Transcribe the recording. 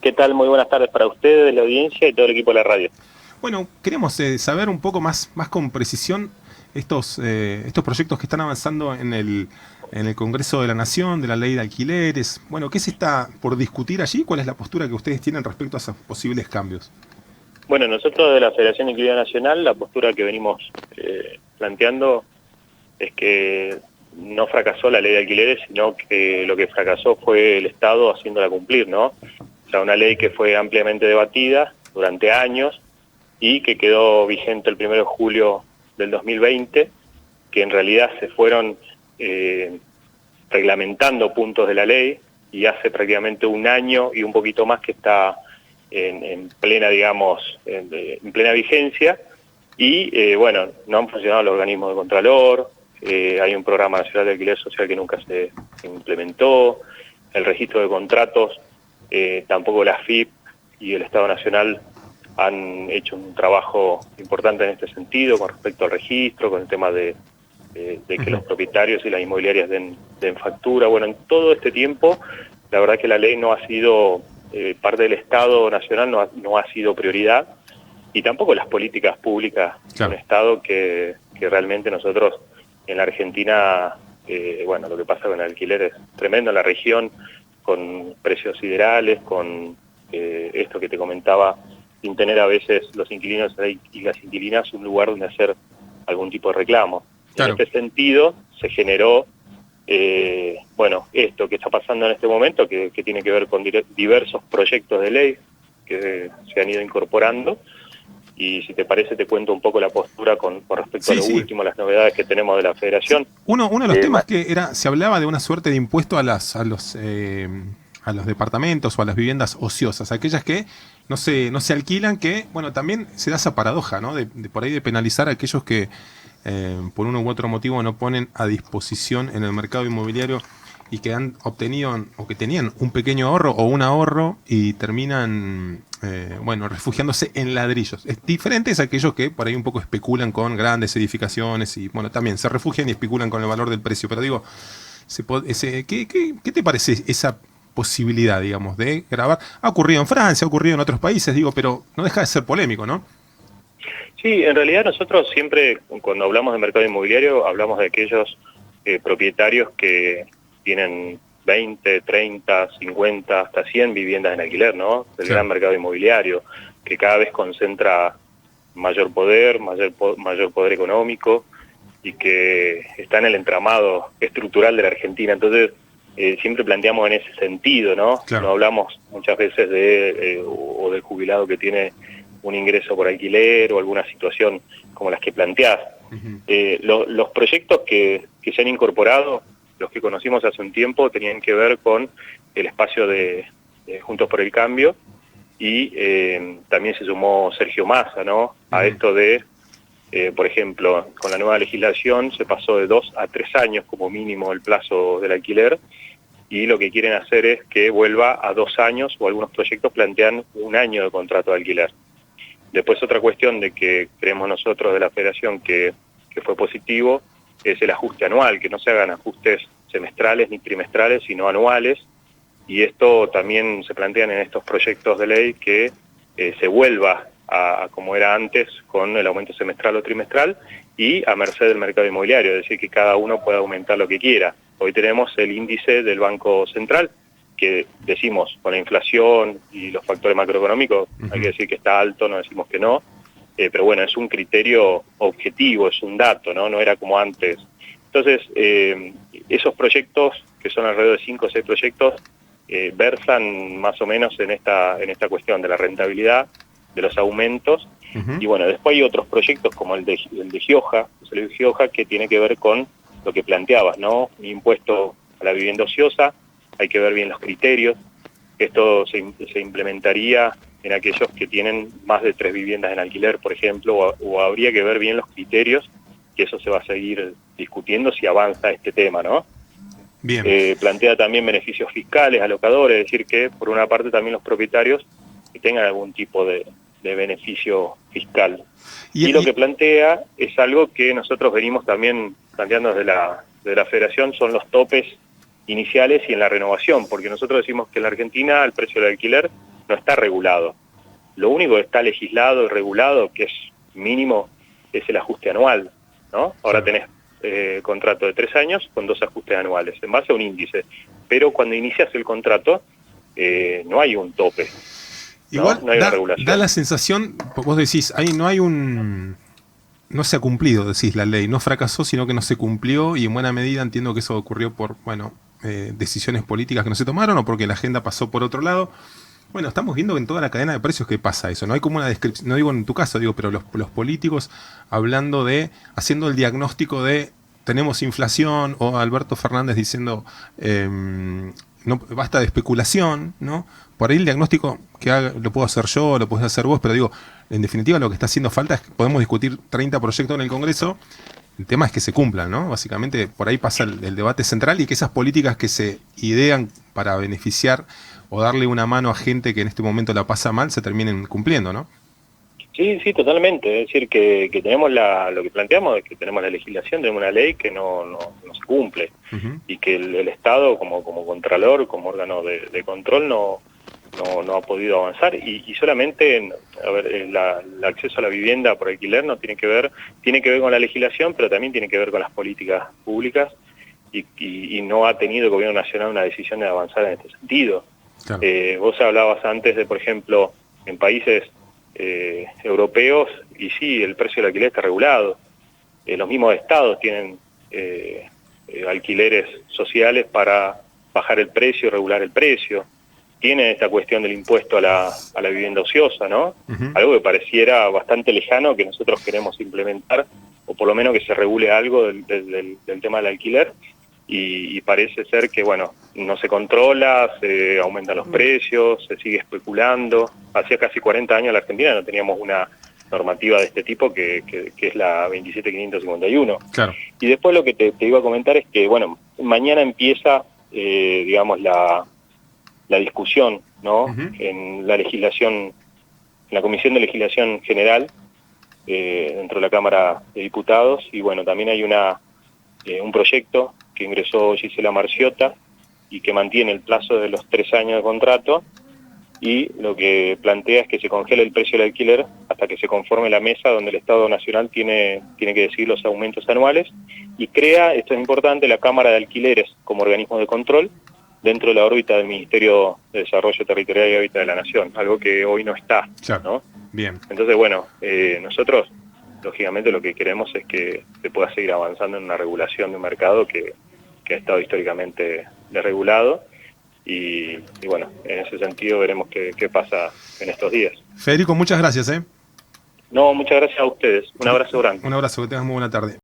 ¿Qué tal? Muy buenas tardes para ustedes, la audiencia y todo el equipo de la radio. Bueno, queremos saber un poco más con precisión estos proyectos que están avanzando en el Congreso de la Nación, de la ley de alquileres. Bueno, ¿qué se está por discutir allí? ¿Cuál es la postura que ustedes tienen respecto a esos posibles cambios? Bueno, nosotros de la Federación de Inquilino Nacional, la postura que venimos planteando es que no fracasó la ley de alquileres, sino que lo que fracasó fue el Estado haciéndola cumplir, ¿no? O sea, una ley que fue ampliamente debatida durante años y que quedó vigente el 1 de julio del 2020, que en realidad se fueron reglamentando puntos de la ley y hace prácticamente un año y un poquito más que está en plena, digamos, en plena vigencia y, bueno, no han funcionado los organismos de contralor, hay un programa nacional de alquiler social que nunca se implementó, el registro de contratos, tampoco la AFIP y el Estado Nacional han hecho un trabajo importante en este sentido con respecto al registro, con el tema de que los propietarios y las inmobiliarias den factura. Bueno, en todo este tiempo, la verdad que la ley no ha sido, parte del Estado Nacional no ha sido prioridad, y tampoco las políticas públicas de un Estado que realmente nosotros en la Argentina, bueno, lo que pasa con el alquiler es tremendo en la región, con precios siderales, con esto que te comentaba, sin tener a veces los inquilinos y las inquilinas un lugar donde hacer algún tipo de reclamo. Claro. En este sentido se generó, bueno, esto que está pasando en este momento, que tiene que ver con diversos proyectos de ley que se han ido incorporando, y si te parece te cuento un poco la postura con respecto a lo último, las novedades que tenemos de la Federación. Uno de los temas que se hablaba de una suerte de impuesto a los departamentos o a las viviendas ociosas, aquellas que no se alquilan, que, bueno, también se da esa paradoja, ¿no? De por ahí de penalizar a aquellos que por uno u otro motivo no ponen a disposición en el mercado inmobiliario y que han obtenido o que tenían un pequeño ahorro o un ahorro y terminan, bueno, refugiándose en ladrillos. Es diferente a aquellos que por ahí un poco especulan con grandes edificaciones y, bueno, también se refugian y especulan con el valor del precio. Pero digo, ¿qué te parece esa posibilidad, digamos, de grabar? Ha ocurrido en Francia, ha ocurrido en otros países, digo, pero no deja de ser polémico, ¿no? Sí, en realidad nosotros siempre, cuando hablamos de mercado inmobiliario, hablamos de aquellos propietarios que tienen 20, 30, 50, hasta 100 viviendas en alquiler, ¿no? Del gran mercado inmobiliario, que cada vez concentra mayor poder económico, y que está en el entramado estructural de la Argentina. Entonces, siempre planteamos en ese sentido, ¿no? Claro. No hablamos muchas veces o del jubilado que tiene un ingreso por alquiler o alguna situación como las que planteás. Los proyectos que se han incorporado, los que conocimos hace un tiempo, tenían que ver con el espacio de Juntos por el Cambio, y también se sumó Sergio Massa, ¿no? A esto de, por ejemplo, con la nueva legislación se pasó de 2 a 3 años como mínimo el plazo del alquiler, y lo que quieren hacer es que vuelva a 2 años, o algunos proyectos plantean 1 año de contrato de alquiler. Después, otra cuestión de que creemos nosotros de la Federación que fue positivo es el ajuste anual, que no se hagan ajustes semestrales ni trimestrales, sino anuales, y esto también se plantean en estos proyectos de ley, que se vuelva a como era antes, con el aumento semestral o trimestral y a merced del mercado inmobiliario, es decir, que cada uno pueda aumentar lo que quiera. Hoy tenemos el índice del Banco Central, que decimos con la inflación y los factores macroeconómicos, hay que decir que está alto, no decimos que no, pero bueno, es un criterio objetivo, es un dato, ¿no? No era como antes. Entonces, esos proyectos, que son alrededor de 5 o 6 proyectos, versan más o menos en esta cuestión de la rentabilidad, de los aumentos, y bueno, después hay otros proyectos como el de Gioja, que tiene que ver con lo que planteabas, ¿no? Un impuesto a la vivienda ociosa, hay que ver bien los criterios. Esto se implementaría en aquellos que tienen más de 3 viviendas en alquiler, por ejemplo, o habría que ver bien los criterios, que eso se va a seguir discutiendo si avanza este tema, ¿no? Bien. Plantea también beneficios fiscales a locadores, es decir, que por una parte también los propietarios que tengan algún tipo de beneficio fiscal. Y lo que plantea es algo que nosotros venimos también planteando desde la Federación, son los topes iniciales y en la renovación, porque nosotros decimos que en la Argentina el precio del alquiler no está regulado. Lo único que está legislado y regulado, que es mínimo, es el ajuste anual, ¿no? Ahora tenés contrato de 3 años con 2 ajustes anuales, en base a un índice. Pero cuando inicias el contrato, no hay un tope. Igual no hay una regulación. Da la sensación, vos decís, ahí no hay un... No se ha cumplido, decís, la ley. No fracasó, sino que no se cumplió, y en buena medida entiendo que eso ocurrió por, bueno, decisiones políticas que no se tomaron o porque la agenda pasó por otro lado. Bueno, estamos viendo en toda la cadena de precios que pasa eso. No hay como una descripción, no digo en tu caso, digo, pero los políticos hablando de, haciendo el diagnóstico de tenemos inflación, o Alberto Fernández diciendo no basta de especulación, ¿no? Por ahí el diagnóstico lo puedo hacer yo, lo podés hacer vos, pero digo, en definitiva lo que está haciendo falta es que podemos discutir 30 proyectos en el Congreso. El tema es que se cumplan, ¿no? Básicamente por ahí pasa el debate central, y que esas políticas que se idean para beneficiar o darle una mano a gente que en este momento la pasa mal se terminen cumpliendo, ¿no? Sí, sí, totalmente. Es decir, que tenemos lo que planteamos es que tenemos la legislación, tenemos una ley que no se cumple, y que el Estado como contralor, como órgano de control no ha podido avanzar, y solamente el acceso a la vivienda por alquiler no tiene que ver con la legislación, pero también tiene que ver con las políticas públicas, y no ha tenido el gobierno nacional una decisión de avanzar en este sentido. Claro. Vos hablabas antes de, por ejemplo, en países europeos, y sí, el precio del alquiler está regulado. Los mismos estados tienen alquileres sociales para bajar el precio y regular el precio. Tienen esta cuestión del impuesto a la vivienda ociosa, ¿no? Algo que pareciera bastante lejano, que nosotros queremos implementar, o por lo menos que se regule algo del tema del alquiler, y parece ser que, bueno, no se controla, se aumentan los precios, se sigue especulando. Hacía casi 40 años en la Argentina no teníamos una normativa de este tipo, que es la 27551. Claro. Y después lo que te iba a comentar es que, bueno, mañana empieza, digamos, la discusión, ¿no? En la legislación, en la Comisión de Legislación General, dentro de la Cámara de Diputados, y bueno, también hay un proyecto que ingresó Gisela Marciota y que mantiene el plazo de los 3 años de contrato, y lo que plantea es que se congele el precio del alquiler hasta que se conforme la mesa donde el Estado Nacional tiene que decidir los aumentos anuales, y crea, esto es importante, la Cámara de Alquileres como organismo de control dentro de la órbita del Ministerio de Desarrollo Territorial y Hábitat de la Nación, algo que hoy no está, claro, ¿no? Bien. Entonces, bueno, nosotros, lógicamente, lo que queremos es que se pueda seguir avanzando en una regulación de un mercado que ha estado históricamente desregulado, y bueno, en ese sentido veremos qué pasa en estos días. Federico, muchas gracias, ¿eh? No, muchas gracias a ustedes. Un abrazo grande. Un abrazo, que tengas muy buena tarde.